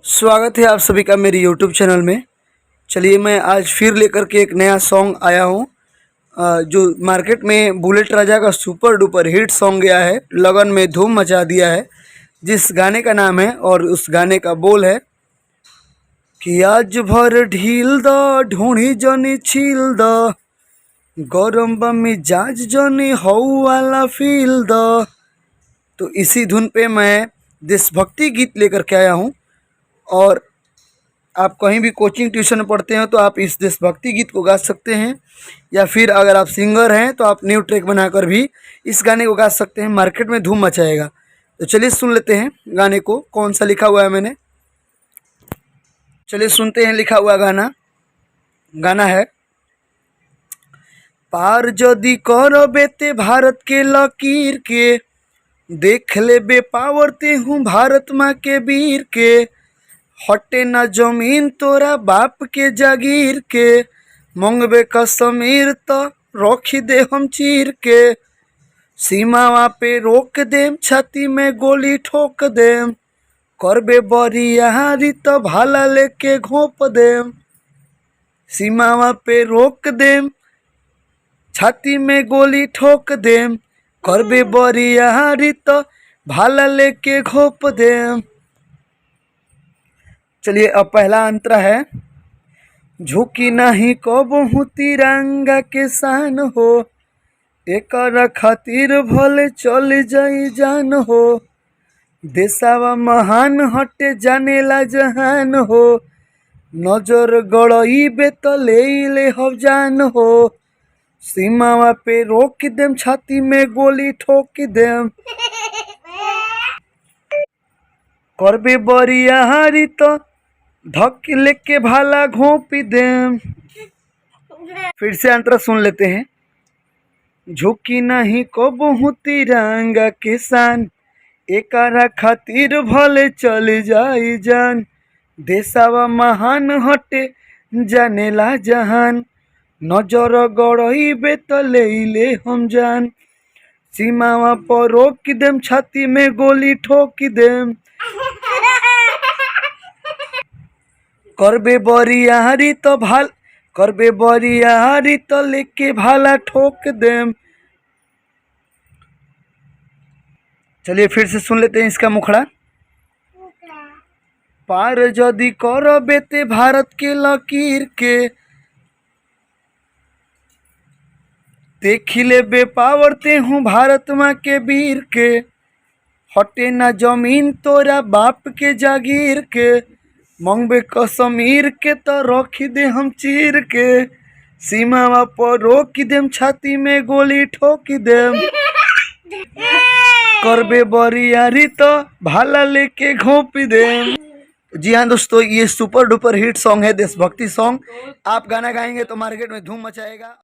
स्वागत है आप सभी का मेरे YouTube चैनल में। चलिए मैं आज फिर लेकर के एक नया सॉन्ग आया हूँ जो मार्केट में बुलेट राजा का सुपर डुपर हिट सॉन्ग गया है, लगन में धूम मचा दिया है। जिस गाने का नाम है और उस गाने का बोल है कि आज भर ढील द ढूंढी जनी छील द गरम बमी जाज जनी हऊ वाला फील द। तो इसी धुन पे मैं देशभक्ति गीत लेकर के आया हूँ। और आप कहीं भी कोचिंग ट्यूशन पढ़ते हैं तो आप इस देशभक्ति गीत को गा सकते हैं, या फिर अगर आप सिंगर हैं तो आप न्यू ट्रैक बनाकर भी इस गाने को गा सकते हैं। मार्केट में धूम मचाएगा। तो चलिए सुन लेते हैं गाने को, कौन सा लिखा हुआ है मैंने। चलिए सुनते हैं लिखा हुआ गाना है पार जदि करबे ते भारत के लकीर के, देख लेबे पावरते हूँ भारत माँ के वीर के, हटे ना जमीन तोरा बाप के जागीर के, मंगबे कश्मीर तो रखी दे हम चीर के, सीमावा पे रोक देम छाती में गोली ठोक देम, करबे बरियारी तो भाला लेके घोप देम, सीमावा पे रोक देम छाती में गोली ठोक देम, करबे बरियारी तो भाला लेके घोप देम। चलिए अब पहला अंतरा है झुकी नहीं कबहू तिरंगा के शान हो, एकरा खातिर भले चल जाई जान हो, देशवा महान हटे जानेला जहान हो, नजर गड़ईबे तो ले हम जान हो, सीमावा पे रोक देम छाती में गोली ठोक देम, करबे बरियारी तो धक लेके भाला घोंपी देम। फिर से अंतरा सुन लेते हैं झुकी नहीं कबहू तिरंगा के शान, एकरा खातिर भले चल जाई जान, देशवा महान हटे जानेला जहान, नजर गड़ईबे तो ले हम जान, सीमावा पर रोक देम छाती में गोली ठोक देम, करबे बरियारी तो लेके भाला ठोक देम। चलिए फिर से सुन लेते हैं इसका मुखड़ा पार जदि करबे ते भारत के लकीर के, देखी लेबे पावरते हूँ भारत माँ के वीर के, हटे ना जमीन तोरा बाप के जागीर के, मंगबे कश्मीर के तो रखी दे हम चीर के, सीमावा पर रोक देम छाती में गोली ठोक देम, करबे बरियारी तो भाला लेके घोंप देम। जी हाँ दोस्तों, ये सुपर डुपर हिट सॉन्ग है, देशभक्ति सॉन्ग। आप गाना गाएंगे तो मार्केट में धूम मचाएगा।